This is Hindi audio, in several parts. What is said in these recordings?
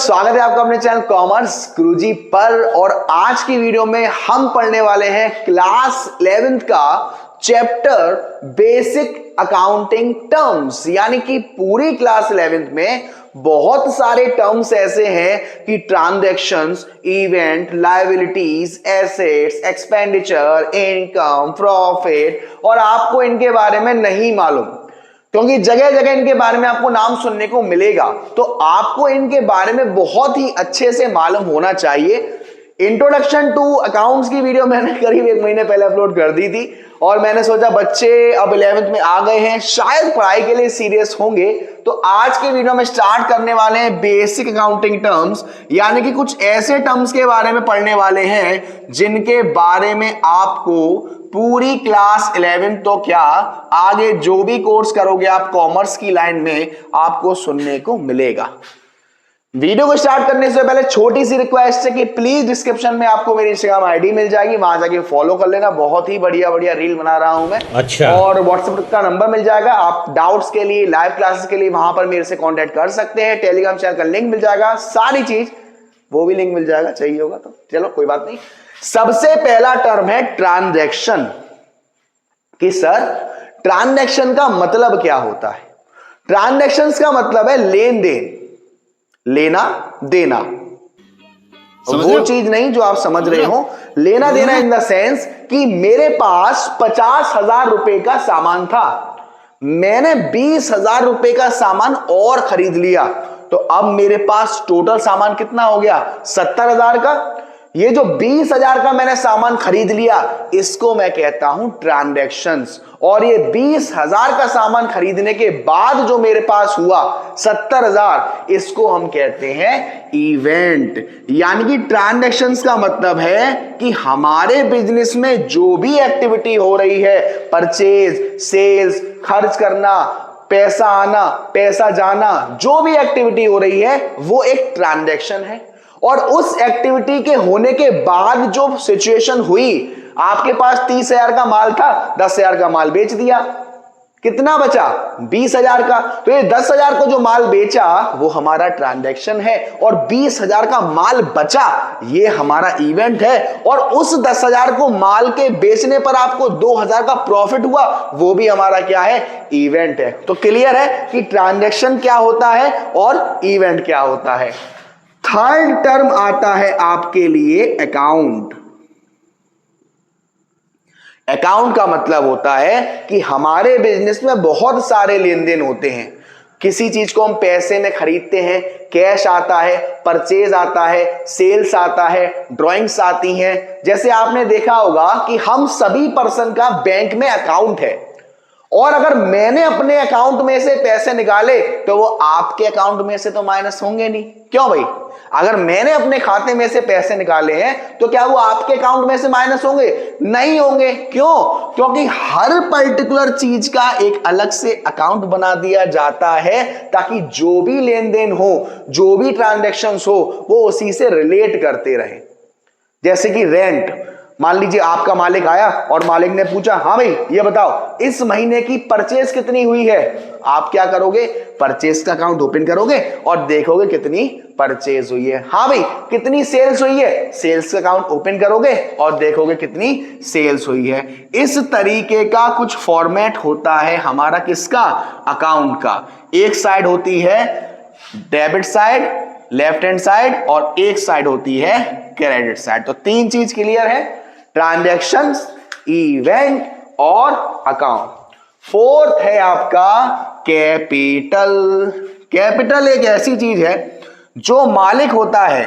स्वागत है आपका अपने चैनल कॉमर्स गुरुजी पर। और आज की वीडियो में हम पढ़ने वाले हैं क्लास 11th का चैप्टर बेसिक अकाउंटिंग टर्म्स। यानी कि पूरी क्लास 11th में बहुत सारे टर्म्स ऐसे हैं कि transactions, event, liabilities, assets, expenditure, income, profit, और आपको इनके बारे में नहीं मालूम क्योंकि जगह जगह इनके बारे में आपको नाम सुनने को मिलेगा। तो आपको इनके बारे में बहुत ही अच्छे से मालूम होना चाहिए। इंट्रोडक्शन टू अकाउंट्स की वीडियो मैंने करीब 1 महीने पहले अपलोड कर दी थी और मैंने सोचा बच्चे अब 11th में आ गए हैं, शायद पढ़ाई के लिए सीरियस होंगे, तो आज के वीडियो में स्टार्ट करने वाले हैं बेसिक अकाउंटिंग टर्म्स। यानी कि कुछ ऐसे टर्म्स के बारे में पढ़ने वाले हैं जिनके बारे में आपको पूरी क्लास 11 तो क्या आगे जो भी कोर्स करोगे आप कॉमर्स की लाइन में आपको सुनने को मिलेगा। वीडियो को स्टार्ट करने से पहले छोटी सी रिक्वेस्ट है कि प्लीज डिस्क्रिप्शन में आपको मेरी इंस्टाग्राम आईडी मिल जाएगी, वहां जाके फॉलो कर लेना। बहुत ही बढ़िया बढ़िया रील बना रहा हूं मैं। अच्छा। और व्हाट्सएप का नंबर मिल जाएगा, आप डाउट्स के लिए, लाइव क्लासेस के लिए वहां पर मेरे से कांटेक्ट कर सकते हैं। टेलीग्राम चैनल का लिंक मिल जाएगा, सारी चीज वो भी लिंक मिल जाएगा, चाहिए होगा तो चलो कोई बात नहीं। सबसे पहला टर्म है ट्रांजैक्शन। कि सर ट्रांजैक्शन का मतलब क्या होता है? ट्रांजैक्शन का मतलब है लेन देन, लेना देना। वो चीज नहीं जो आप समझ रहे हो। लेना देना इन द सेंस कि मेरे पास 50,000 रुपए का सामान था, मैंने 20,000 रुपए का सामान और खरीद लिया, तो अब मेरे पास टोटल सामान कितना हो गया? 70,000 का। ये जो 20,000 का मैंने सामान खरीद लिया इसको मैं कहता हूं ट्रांजैक्शंस। और ये 20,000 का सामान खरीदने के बाद जो मेरे पास हुआ 70,000, इसको हम कहते हैं इवेंट। यानी कि ट्रांजैक्शंस का मतलब है कि हमारे बिजनेस में जो भी एक्टिविटी हो रही है, परचेज, सेल्स, खर्च करना, पैसा आना, पैसा जाना, जो भी एक्टिविटी हो रही है वो एक ट्रांजैक्शन है। और उस एक्टिविटी के होने के बाद जो सिचुएशन हुई, आपके पास 30,000 का माल था, 10,000 का माल बेच दिया, कितना बचा? 20,000 का। तो ये 10,000 को जो माल बेचा वो हमारा ट्रांजैक्शन है, और 20,000 का माल बचा ये हमारा इवेंट है। और उस 10,000 को माल के बेचने पर आपको 2,000 का प्रॉफिट हुआ, वो भी हमारा क्या है? इवेंट है। तो क्लियर है कि ट्रांजैक्शन क्या होता है और इवेंट क्या होता है। थर्ड टर्म आता है आपके लिए अकाउंट। अकाउंट का मतलब होता है कि हमारे बिजनेस में बहुत सारे लेन देन होते हैं। किसी चीज को हम पैसे में खरीदते हैं, कैश आता है, परचेज आता है, सेल्स आता है, ड्राइंग्स आती हैं। जैसे आपने देखा होगा कि हम सभी पर्सन का बैंक में अकाउंट है, और अगर मैंने अपने अकाउंट में से पैसे निकाले तो वो आपके अकाउंट में से तो माइनस होंगे नहीं। क्यों भाई? अगर मैंने अपने खाते में से पैसे निकाले हैं तो क्या वो आपके अकाउंट में से माइनस होंगे? नहीं होंगे। क्यों? क्योंकि हर पर्टिकुलर चीज का एक अलग से अकाउंट बना दिया जाता है ताकि जो भी लेन देन हो, जो भी ट्रांजैक्शंस हो, वो उसी से रिलेट करते रहे। जैसे कि रेंट, मान लीजिए आपका मालिक आया और मालिक ने पूछा, हाँ भाई ये बताओ इस महीने की परचेज कितनी हुई है? आप क्या करोगे? परचेज का अकाउंट ओपन करोगे और देखोगे कितनी परचेज हुई है। हाँ भाई कितनी सेल्स हुई है? सेल्स का अकाउंट ओपन करोगे और देखोगे कितनी सेल्स हुई है। इस तरीके का कुछ फॉर्मेट होता है हमारा किसका? अकाउंट का। एक साइड होती है debit side, left hand side, और एक साइड होती है क्रेडिट साइड। तो 3 चीज क्लियर है, ट्रांजैक्शंस, इवेंट और अकाउंट। फोर्थ है आपका कैपिटल। कैपिटल एक ऐसी चीज है जो मालिक होता है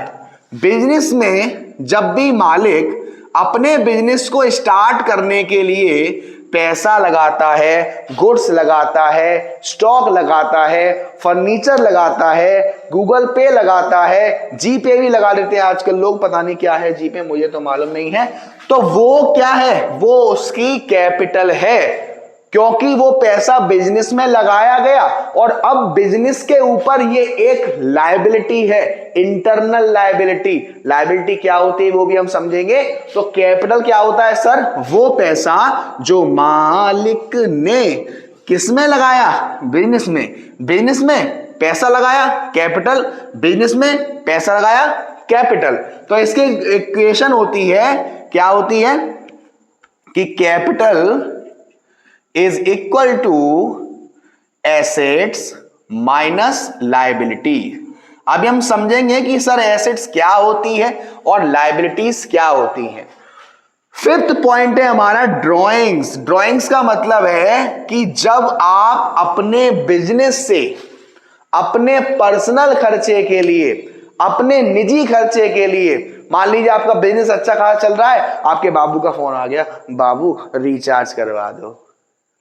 बिजनेस में। जब भी मालिक अपने बिजनेस को स्टार्ट करने के लिए पैसा लगाता है, गुड्स लगाता है, स्टॉक लगाता है, फर्नीचर लगाता है, गूगल पे लगाता है, जीपे भी लगा देते हैं आजकल लोग, पता नहीं क्या है जीपे, मुझे तो मालूम नहीं है। तो वो क्या है? वो उसकी कैपिटल है, क्योंकि वो पैसा बिजनेस में लगाया गया और अब बिजनेस के ऊपर ये एक लायबिलिटी है, इंटरनल लायबिलिटी। लायबिलिटी क्या होती है वो भी हम समझेंगे। तो कैपिटल क्या होता है सर? वो पैसा जो मालिक ने किस में लगाया? बिजनेस में। बिजनेस में पैसा लगाया, कैपिटल, बिजनेस में पैसा लगाया, कैपिटल। तो इसकी इक्वेशन होती है, क्या होती है कि capital is equal to assets minus liability. अभी हम समझेंगे कि सर एसेट्स क्या होती है और लायबिलिटीज क्या होती हैं। फिफ्थ पॉइंट है हमारा ड्राइंग्स। ड्राइंग्स का मतलब है कि जब आप अपने बिजनेस से अपने पर्सनल खर्चे के लिए, अपने निजी खर्चे के लिए, मान लीजिए आपका बिजनेस अच्छा खासा चल रहा है, आपके बाबू का फोन आ गया, बाबू रिचार्ज करवा दो।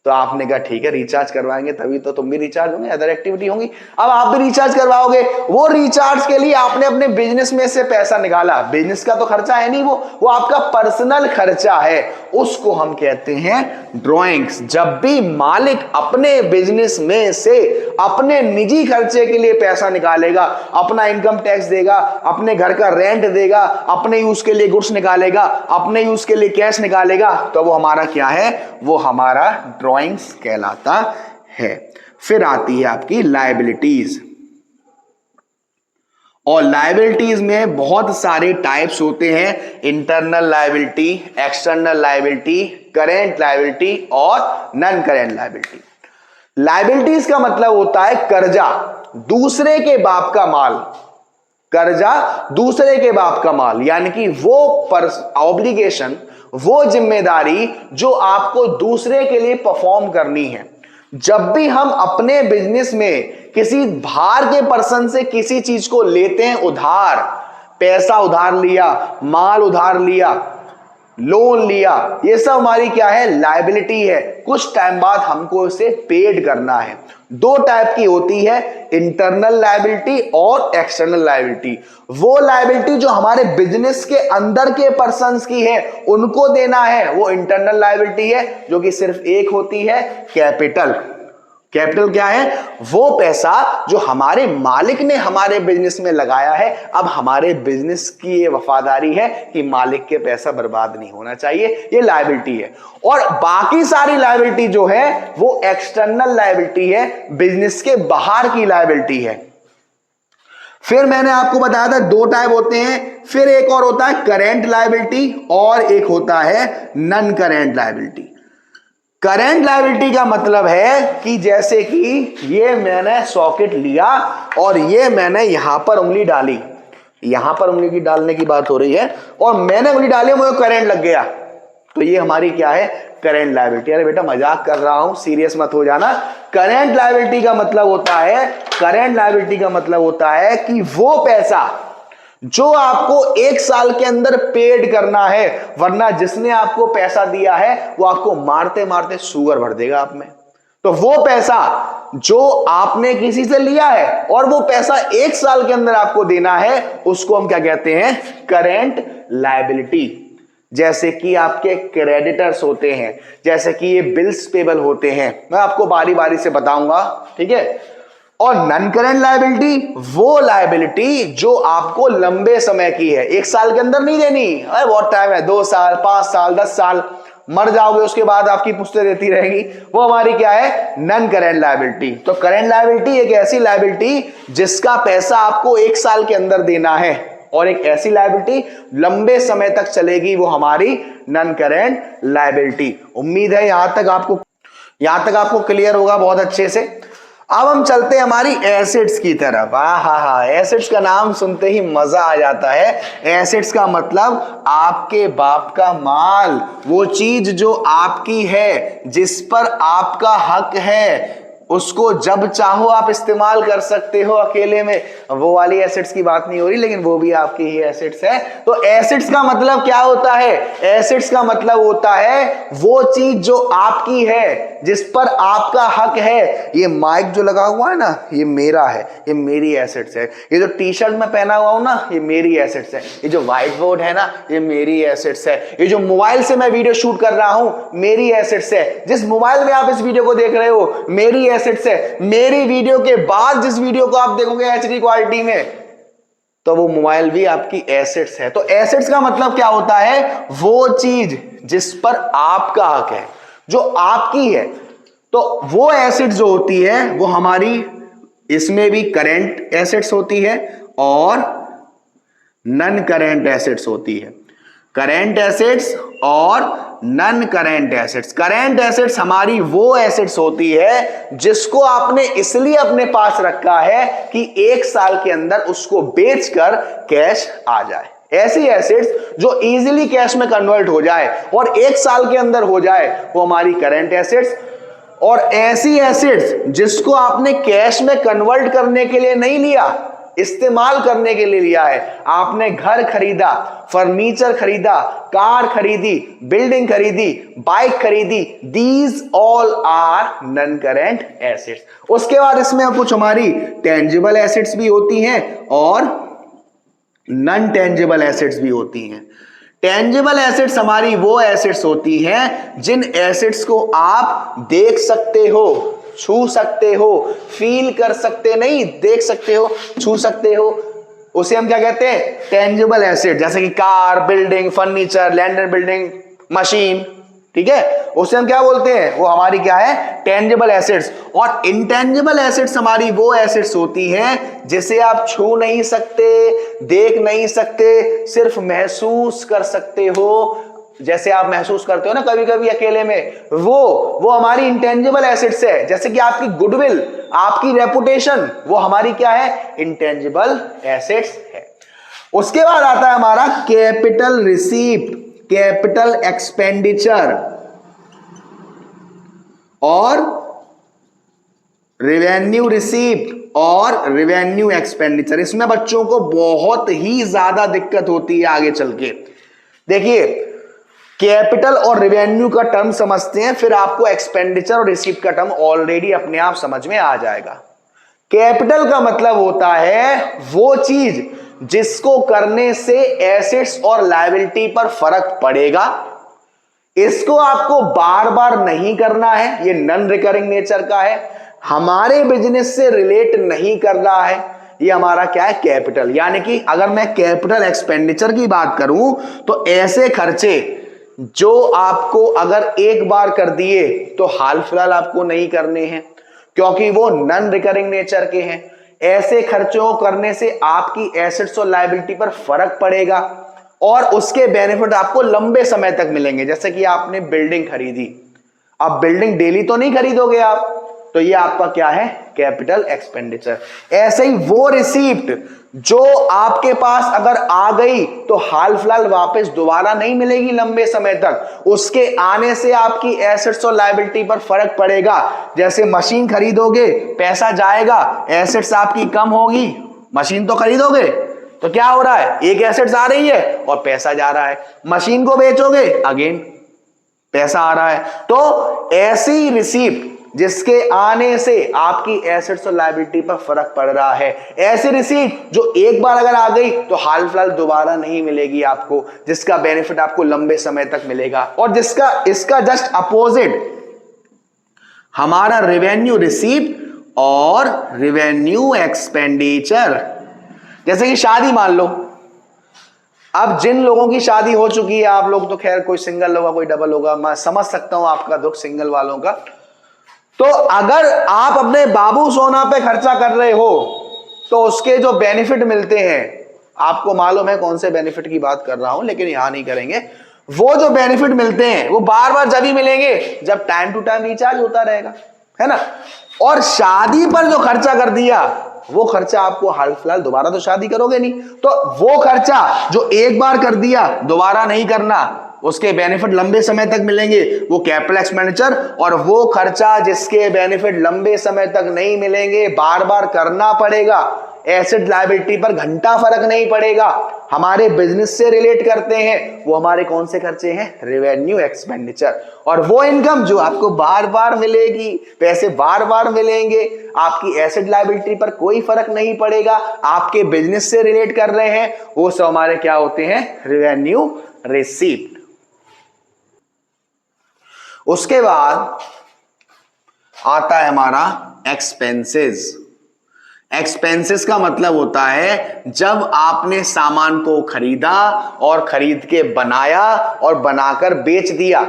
तो आपने कहा ठीक है रिचार्ज करवाएंगे, तभी तो तुम भी रिचार्ज होंगे, अदर एक्टिविटी होंगी। अब आप भी रिचार्ज करवाओगे, वो रिचार्ज के लिए आपने अपने बिजनेस में से पैसा निकाला। बिजनेस का तो खर्चा है नहीं, वो आपका पर्सनल खर्चा है, उसको हम कहते हैं ड्राइंग्स। जब भी मालिक अपने बिजनेस में से अपने निजी खर्चे के लिए पैसा निकालेगा, अपना इनकम टैक्स देगा, अपने घर का रेंट देगा, अपने यूज के लिए गुड्स निकालेगा, अपने यूज के लिए कैश निकालेगा, तो वो हमारा क्या है, वो हमारा ड्राइंग्स कहलाता है। फिर आती है आपकी लायबिलिटीज, और लायबिलिटीज में बहुत सारे टाइप्स होते हैं, internal liability, external liability, current liability और नॉन करेंट लायबिलिटी। लायबिलिटीज का मतलब होता है कर्जा, दूसरे के बाप का माल, कर्जा दूसरे के बाप का माल, यानी कि वो ऑब्लिगेशन, वो जिम्मेदारी जो आपको दूसरे के लिए परफॉर्म करनी है। जब भी हम अपने बिजनेस में किसी बाहर के पर्सन से किसी चीज को लेते हैं उधार, पैसा उधार लिया, माल उधार लिया, लोन लिया, ये सब हमारी क्या है, लायबिलिटी है। कुछ टाइम बाद हमको इसे पेड करना है। दो टाइप की होती है, इंटरनल लायबिलिटी और एक्सटर्नल लायबिलिटी। वो लायबिलिटी जो हमारे बिजनेस के अंदर के पर्संस की है उनको देना है, वो इंटरनल लायबिलिटी है, जो कि सिर्फ एक होती है, कैपिटल। कैपिटल क्या है, वो पैसा जो हमारे मालिक ने हमारे बिजनेस में लगाया है। अब हमारे बिजनेस की ये वफादारी है कि मालिक के पैसा बर्बाद नहीं होना चाहिए, ये लायबिलिटी है। और बाकी सारी लायबिलिटी जो है वो एक्सटर्नल लायबिलिटी है, बिजनेस के बाहर की लायबिलिटी है। फिर मैंने आपको बताया था दो टाइप होते हैं, फिर एक और होता है करेंट लायबिलिटी और एक होता है non current liability. Current liability का मतलब है कि जैसे कि ये मैंने सॉकेट लिया और ये मैंने यहां पर उंगली डाली, यहां पर उंगली की डालने की बात हो रही है, और मैंने उंगली डाली, मुझे करंट लग गया, तो ये हमारी क्या है, करेंट लायबिलिटी। अरे बेटा मजाक कर रहा हूं, सीरियस मत हो जाना। करेंट लायबिलिटी का मतलब होता है, करेंट लायबिलिटी का मतलब होता है कि वो पैसा जो आपको एक साल के अंदर पेड करना है, वरना जिसने आपको पैसा दिया है वो आपको मारते मारते शुगर भर देगा आप में। तो वो पैसा जो आपने किसी से लिया है और वो पैसा एक साल के अंदर आपको देना है, उसको हम क्या कहते हैं, करेंट लायबिलिटी। जैसे कि आपके क्रेडिटर्स होते हैं, जैसे कि ये बिल्स पेबल होते हैं, मैं आपको बारी बारी से बताऊंगा, ठीक है। और नॉन करेंट लायबिलिटी वो लायबिलिटी जो आपको लंबे समय की है, एक साल के अंदर नहीं देनी, अरे बहुत टाइम है, 2 साल, 5 साल, 10 साल, मर जाओगे उसके बाद आपकी पुश्तें देती रहेगी, वो हमारी क्या है, नॉन करेंट लायबिलिटी। तो करेंट लायबिलिटी एक ऐसी लायबिलिटी जिसका पैसा आपको एक साल के अंदर देना है, और एक ऐसी लायबिलिटी लंबे समय तक चलेगी, वो हमारी नॉन करेंट लायबिलिटी। उम्मीद है यहां तक आपको क्लियर होगा बहुत अच्छे से। अब हम चलते हैं हमारी एसेट्स की तरफ। हा, एसेट्स का नाम सुनते ही मजा आ जाता है। एसेट्स का मतलब आपके बाप का माल, वो चीज जो आपकी है, जिस पर आपका हक है, उसको जब चाहो आप इस्तेमाल कर सकते हो अकेले में। वो वाली एसेट्स की बात नहीं हो रही, लेकिन वो भी आपकी ही एसेट्स है। तो एसेट्स का मतलब क्या होता है, एसेट्स का मतलब होता है वो चीज जो आपकी है, जिस पर आपका हक है। ये माइक जो लगा हुआ है ना, ये मेरा है, ये मेरी एसेट्स है। ये जो टी शर्ट में पहना हुआ हूं ना, ये मेरी एसेट्स है। ये जो व्हाइट बोर्ड है ना, ये मेरी एसेट्स है। ये जो मोबाइल से मैं वीडियो शूट कर रहा हूं, मेरी एसेट्स है। जिस मोबाइल में आप इस वीडियो को देख रहे हो, मेरी एसेट्स है। मेरी वीडियो के बाद जिस वीडियो को आप देखोगे एचडी क्वालिटी में, तो वो मोबाइल भी आपकी एसेट्स है। तो एसेट्स का मतलब क्या होता है, वो चीज जिस पर आपका हक है, जो आपकी है। तो वो एसेट्स जो होती है वो हमारी इसमें भी करेंट एसेट्स होती है और नन करेंट एसेट्स होती है। करेंट एसेट्स और non current assets. Current assets हमारी वो एसेट्स होती है जिसको आपने इसलिए अपने पास रखा है कि 1 साल के अंदर उसको बेचकर कैश आ जाए। ऐसी एसेट्स जो इजीली कैश में कन्वर्ट हो जाए और 1 साल के अंदर हो जाए, वो हमारी करेंट एसेट्स। और ऐसी एसेट्स जिसको आपने कैश में कन्वर्ट करने के लिए नहीं लिया, इस्तेमाल करने के लिए लिया है, आपने घर खरीदा, फर्नीचर खरीदा, कार खरीदी, बिल्डिंग खरीदी, बाइक खरीदी, these all are non current assets. उसके बाद इसमें कुछ हमारी टेंजिबल एसेट्स भी होती हैं और नॉन टेंजिबल एसेट्स भी होती हैं। टेंजिबल एसेट्स हमारी वो एसेट्स होती हैं जिन एसेट्स को आप देख सकते हो, छू सकते हो, फील कर सकते, नहीं देख सकते हो, छू सकते हो, उसे हम क्या कहते हैं? Tangible asset. जैसे कि car, building, furniture, land and building, machine, ठीक है, उसे हम क्या बोलते हैं? वो हमारी क्या है? Tangible assets. और इंटेंजिबल एसेट्स हमारी वो एसेट्स होती हैं जिसे आप छू नहीं सकते, देख नहीं सकते, सिर्फ महसूस कर सकते हो। जैसे आप महसूस करते हो ना कभी कभी अकेले में, वो हमारी इंटेंजिबल एसेट्स है। जैसे कि आपकी गुडविल, आपकी रेपुटेशन, वो हमारी क्या है? इंटेंजिबल एसेट्स है। उसके बाद आता है हमारा कैपिटल रिसीप्ट, कैपिटल एक्सपेंडिचर और रेवेन्यू रिसीप्ट और रेवेन्यू एक्सपेंडिचर। इसमें बच्चों को बहुत ही ज्यादा दिक्कत होती है आगे चल के। देखिए, कैपिटल और रेवेन्यू का टर्म समझते हैं, फिर आपको एक्सपेंडिचर और रिसीप्ट का टर्म ऑलरेडी अपने आप समझ में आ जाएगा। कैपिटल का मतलब होता है वो चीज जिसको करने से एसेट्स और लायबिलिटी पर फर्क पड़ेगा। इसको आपको बार बार नहीं करना है, ये नॉन रिकरिंग नेचर का है, हमारे बिजनेस से रिलेट नहीं कर रहा है, ये हमारा क्या है? कैपिटल। यानी कि अगर मैं कैपिटल एक्सपेंडिचर की बात करूं तो ऐसे खर्चे जो आपको अगर एक बार कर दिए तो हाल फिलहाल आपको नहीं करने हैं क्योंकि वो नॉन रिकरिंग नेचर के हैं। ऐसे खर्चों करने से आपकी एसेट्स और लायबिलिटी पर फर्क पड़ेगा और उसके बेनिफिट आपको लंबे समय तक मिलेंगे। जैसे कि आपने बिल्डिंग खरीदी, अब बिल्डिंग डेली तो नहीं खरीदोगे आप, तो ये आपका क्या है? Capital expenditure. ऐसे ही वो रिसीप्ट जो आपके पास अगर आ गई तो हाल फिलहाल वापस दोबारा नहीं मिलेगी लंबे समय तक, उसके आने से आपकी एसेट्स और लायबिलिटी पर फर्क पड़ेगा। जैसे मशीन खरीदोगे, पैसा जाएगा, एसेट्स आपकी कम होगी, मशीन तो खरीदोगे तो क्या हो रहा है? एक एसेट्स आ रही है और पैसा जा रहा है, मशीन को बेचोगे अगेन पैसा आ रहा है। तो ऐसी रिसीप्ट जिसके आने से आपकी एसेट्स और लायबिलिटी पर फर्क पड़ रहा है, ऐसी रिसीट जो एक बार अगर आ गई तो हाल फिलहाल दोबारा नहीं मिलेगी आपको, जिसका बेनिफिट आपको लंबे समय तक मिलेगा। और जिसका इसका जस्ट अपोजिट हमारा रेवेन्यू रिसीप्ट और रेवेन्यू एक्सपेंडिचर। जैसे कि शादी मान लो, अब जिन लोगों की शादी हो चुकी है, आप लोग तो खैर कोई सिंगल होगा कोई डबल होगा, मैं समझ सकता हूं आपका दुख सिंगल वालों का। तो अगर आप अपने बाबू सोना पे खर्चा कर रहे हो तो उसके जो बेनिफिट मिलते हैं, आपको मालूम है कौन से बेनिफिट की बात कर रहा हूं, लेकिन यहां नहीं करेंगे। वो जो बेनिफिट मिलते हैं वो बार बार जब ही मिलेंगे जब टाइम टू टाइम रिचार्ज होता रहेगा, है ना। और शादी पर जो खर्चा कर दिया वो खर्चा आपको हाल फिलहाल दोबारा तो शादी करोगे नहीं, तो वो खर्चा जो एक बार कर दिया दोबारा नहीं करना, उसके बेनिफिट लंबे समय तक मिलेंगे, वो कैपिटल एक्सपेंडिचर। और वो खर्चा जिसके बेनिफिट लंबे समय तक नहीं मिलेंगे, बार बार करना पड़ेगा, एसेट लायबिलिटी पर घंटा फर्क नहीं पड़ेगा, हमारे बिजनेस से रिलेट करते हैं, वो हमारे कौन से खर्चे हैं? Revenue expenditure. और वो इनकम जो आपको बार बार मिलेगी, पैसे बार बार मिलेंगे, आपकी एसेट लायबिलिटी पर कोई फर्क नहीं पड़ेगा, आपके बिजनेस से रिलेट कर रहे हैं, वो सब हमारे क्या होते हैं? Revenue receipt. उसके बाद आता है हमारा एक्सपेंसेस। एक्सपेंसेस का मतलब होता है जब आपने सामान को खरीदा और खरीद के बनाया और बनाकर बेच दिया,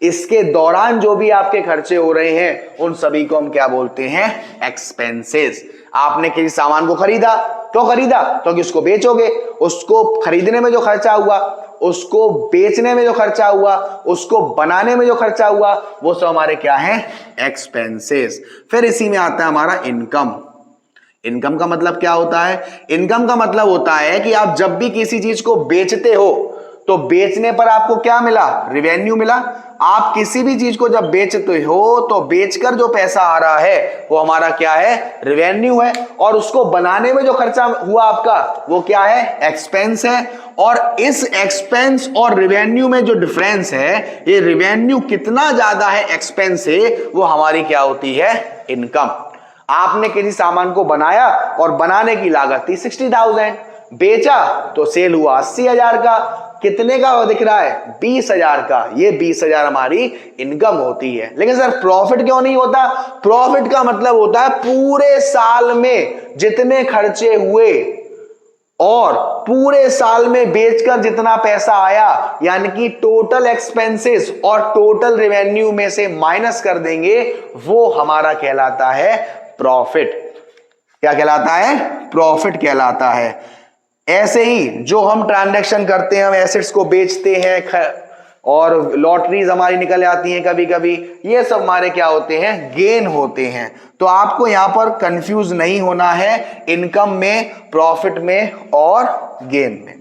इसके दौरान जो भी आपके खर्चे हो रहे हैं उन सभी को हम क्या बोलते हैं? एक्सपेंसेस। आपने किसी सामान को खरीदा, क्यों खरीदा? क्योंकि उसको बेचोगे। उसको खरीदने में जो खर्चा हुआ, उसको बेचने में जो खर्चा हुआ, उसको बनाने में जो खर्चा हुआ, वो सब हमारे क्या है? एक्सपेंसेस। फिर इसी में आता है हमारा इनकम। इनकम का मतलब क्या होता है? इनकम का मतलब होता है कि आप जब भी किसी चीज को बेचते हो तो बेचने पर आपको क्या मिला? रेवेन्यू मिला। आप किसी भी चीज को जब बेचते हो तो बेचकर जो पैसा आ रहा है वो हमारा क्या है? रेवेन्यू है। और उसको बनाने में जो खर्चा हुआ आपका वो क्या है? एक्सपेंस है। और इस एक्सपेंस और रेवेन्यू में जो डिफरेंस है, ये रेवेन्यू कितना ज्यादा है एक्सपेंस से, वो हमारी क्या होती है? इनकम। आपने किसी सामान को बनाया और बनाने की लागत थी 60,000, बेचा तो सेल हुआ 80,000 का। कितने का दिख रहा है? 20,000 का। ये 20,000 हमारी इनकम होती है। लेकिन सर प्रॉफिट क्यों नहीं होता? प्रॉफिट का मतलब होता है पूरे साल में जितने खर्चे हुए और पूरे साल में बेचकर जितना पैसा आया, यानी कि टोटल एक्सपेंसेस और टोटल रेवेन्यू में से माइनस कर देंगे, वो हमारा कहलाता है प्रॉफिट। क्या कहलाता है? प्रॉफिट कहलाता है। ऐसे ही जो हम ट्रांजैक्शन करते हैं, हम एसेट्स को बेचते हैं और लॉटरीज हमारी निकल आती हैं कभी कभी, ये सब हमारे क्या होते हैं? गेन होते हैं। तो आपको यहां पर कंफ्यूज नहीं होना है इनकम में, प्रॉफिट में और गेन में।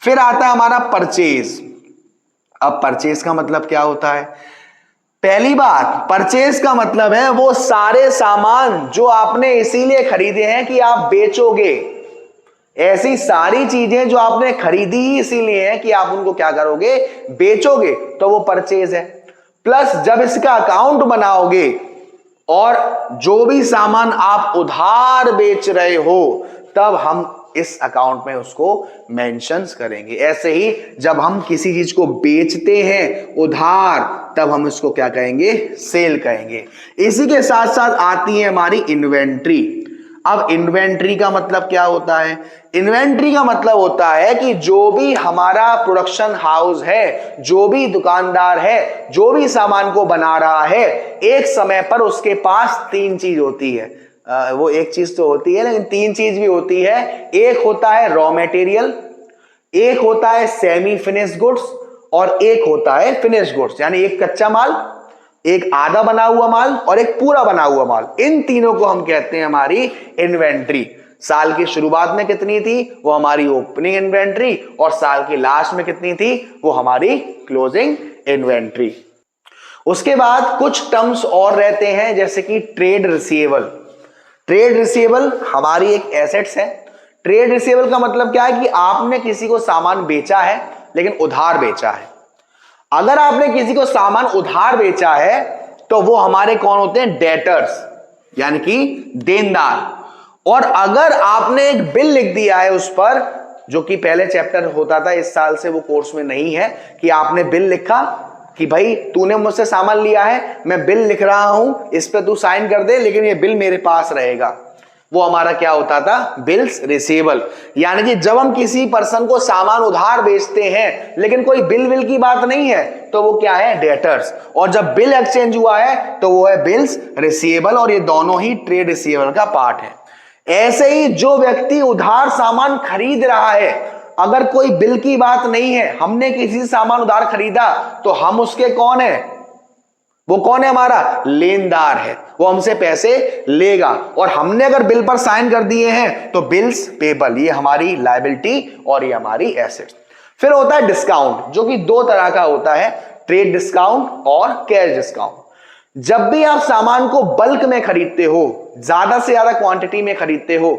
फिर आता है हमारा परचेज। अब परचेज का मतलब क्या होता है? पहली बात, परचेज का मतलब है वो सारे सामान जो आपने इसीलिए खरीदे हैं कि आप बेचोगे। ऐसी सारी चीजें जो आपने खरीदी ही इसीलिए है कि आप उनको क्या करोगे? बेचोगे, तो वो परचेज है। प्लस जब इसका अकाउंट बनाओगे और जो भी सामान आप उधार बेच रहे हो, तब हम इस अकाउंट में उसको मेंशंस करेंगे। ऐसे ही जब हम किसी चीज को बेचते हैं उधार, तब हम इसको क्या कहेंगे? सेल कहेंगे। इसी के साथ साथ आती है हमारी इन्वेंट्री। अब इन्वेंट्री का मतलब क्या होता है? इन्वेंट्री का मतलब होता है कि जो भी हमारा प्रोडक्शन हाउस है, जो भी दुकानदार है, जो भी सामान को बना रहा है, एक समय पर उसके पास तीन चीज होती है। वो एक चीज तो होती है लेकिन तीन चीज भी होती है। एक होता है रॉ मटेरियल, एक होता है सेमी फिनिश गुड्स और एक होता है फिनिश गुड्स। यानी एक कच्चा माल, एक आधा बना हुआ माल और एक पूरा बना हुआ माल। इन तीनों को हम कहते हैं हमारी इन्वेंट्री। साल की शुरुआत में कितनी थी? वो हमारी ओपनिंग इन्वेंट्री। और साल की लास्ट में कितनी थी? वो हमारी क्लोजिंग इन्वेंट्री। उसके बाद कुछ टर्म्स और रहते हैं, जैसे कि ट्रेड रिसीवेबल। ट्रेड रिसीवेबल हमारी एक एसेट्स है। ट्रेड रिसीवेबल का मतलब क्या है? कि आपने किसी को सामान बेचा है लेकिन उधार बेचा है। अगर आपने किसी को सामान उधार बेचा है तो वो हमारे कौन होते हैं? डेटर्स, यानी कि देनदार। और अगर आपने एक बिल लिख दिया है उस पर, जो कि पहले चैप्टर होता था, इस साल से वो कोर्स में नहीं है, कि आपने बिल लिखा कि भाई तूने मुझसे सामान लिया है, मैं बिल लिख रहा हूं, इस पे तू साइन कर दे, लेकिन ये बिल मेरे पास रहेगा, वो हमारा क्या होता था? Bills receivable. यानी कि जब हम किसी पर्सन को सामान उधार बेचते हैं लेकिन कोई बिल विल की बात नहीं है, तो वो क्या है? डेटर्स। और जब बिल एक्सचेंज हुआ है तो वो है बिल्स रिसीवेबल। और ये दोनों ही ट्रेड रिसीवेबल का पार्ट है। ऐसे ही जो व्यक्ति उधार सामान खरीद रहा है, अगर कोई बिल की बात नहीं है, हमने किसी से सामान उधार खरीदा, तो हम उसके कौन है? वो कौन है? हमारा लेनदार है। वो हमसे पैसे लेगा और हमने अगर बिल पर साइन कर दिए हैं तो बिल्स पेबल। ये हमारी लायबिलिटी और ये हमारी एसेट्स। फिर होता है डिस्काउंट, जो कि दो तरह का होता है, ट्रेड डिस्काउंट और कैश डिस्काउंट। जब भी आप सामान को बल्क में खरीदते हो, ज्यादा से ज्यादा क्वांटिटी में खरीदते हो,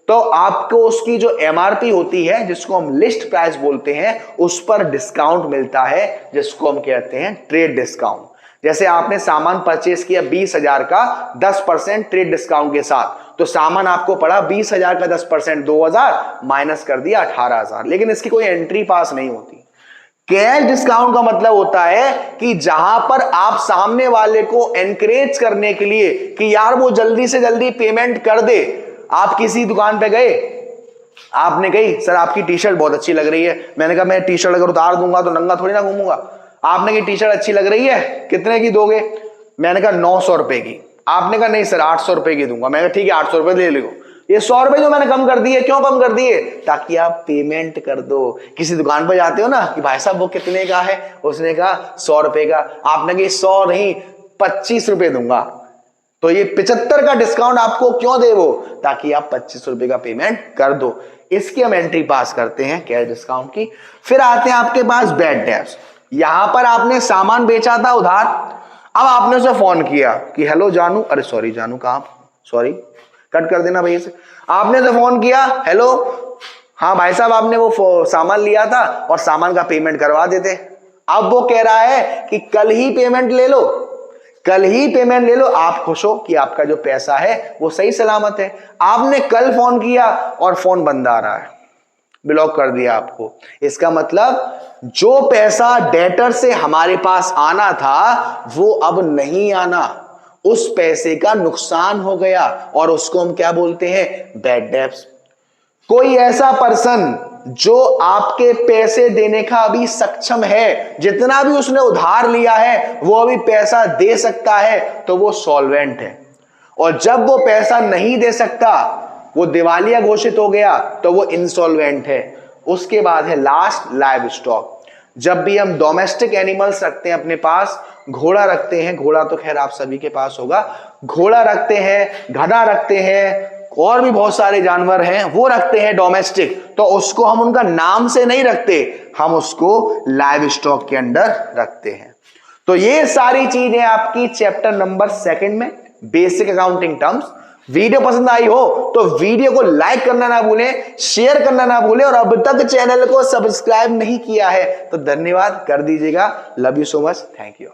तो आपको उसकी जो एमआरपी होती है, जिसको हम लिस्ट प्राइस बोलते हैं, उस पर डिस्काउंट मिलता है, जिसको हम कहते हैं ट्रेड डिस्काउंट। जैसे आपने सामान परचेस किया 20,000 का 10% ट्रेड डिस्काउंट के साथ, तो सामान आपको पड़ा 20,000 का 10% 2,000 माइनस कर दिया 18,000, लेकिन इसकी कोई एंट्री पास नहीं होती। कैश डिस्काउंट का मतलब होता है कि जहां पर आप सामने वाले को एनकरेज करने के लिए कि यार वो जल्दी से जल्दी पेमेंट कर दे, आप किसी दुकान पे गए, आपने कही सर आपकी टी शर्ट बहुत अच्छी लग रही है, मैंने कहा मैं टी शर्ट अगर उतार दूंगा तो नंगा थोड़ी ना घूमूंगा, आपने की टी शर्ट अच्छी लग रही है, कितने की दोगे? मैंने कहा 900 रुपए की। आपने कहा नहीं सर 800 रुपए की दूंगा। मैंने कहा ठीक है 800 रुपए ले लो। ये 100 रुपए जो मैंने कम कर दिए, क्यों कम कर दिए? ताकि आप पेमेंट कर दो। किसी दुकान पर जाते हो ना कि भाई साहब वो कितने का है, उसने कहा 100 रुपए का, आपने कहा 100 नहीं 25 रुपए दूंगा, तो ये 75 का डिस्काउंट आपको क्यों दे वो? ताकि आप 25 रुपए का पेमेंट कर दो। इसकी हम एंट्री पास करते हैं कैश डिस्काउंट की। फिर आते हैं आपके पास बैड डेब्ट्स। यहां पर आपने सामान बेचा था उधार, अब आपने उसे फोन किया कि हेलो जानू, अरे सॉरी जानू कहां, सॉरी कट कर देना भैया से। आपने तो फोन किया, हेलो हाँ भाई साहब आपने वो सामान लिया था और सामान का पेमेंट करवा देते। अब वो कह रहा है कि कल ही पेमेंट ले लो, कल ही पेमेंट ले लो। आप खुश हो कि आपका जो पैसा है वो सही सलामत है। आपने कल फोन किया और फोन बंद आ रहा है, ब्लॉक कर दिया आपको। इसका मतलब जो पैसा डेटर से हमारे पास आना था वो अब नहीं आना, उस पैसे का नुकसान हो गया और उसको हम क्या बोलते हैं? Bad debts. कोई ऐसा पर्सन जो आपके पैसे देने का अभी सक्षम है, जितना भी उसने उधार लिया है वो अभी पैसा दे सकता है, तो वो सॉल्वेंट है। और जब वो पैसा नहीं दे सकता, वो दिवालिया घोषित हो गया, तो वो इंसॉल्वेंट है। उसके बाद है लास्ट लाइव स्टॉक। जब भी हम डोमेस्टिक एनिमल्स रखते हैं अपने पास, घोड़ा रखते हैं, घोड़ा तो खैर आप सभी के पास होगा, घोड़ा रखते हैं, गधा रखते हैं, और भी बहुत सारे जानवर हैं वो रखते हैं डोमेस्टिक, तो उसको हम उनका नाम से नहीं रखते, हम उसको लाइव स्टॉक के अंडर रखते हैं। तो ये सारी चीजें आपकी चैप्टर नंबर 2 में बेसिक अकाउंटिंग टर्म्स। वीडियो पसंद आई हो तो वीडियो को लाइक करना ना भूलें, शेयर करना ना भूलें, और अब तक चैनल को सब्सक्राइब नहीं किया है तो धन्यवाद कर दीजिएगा। Love you so much, thank you.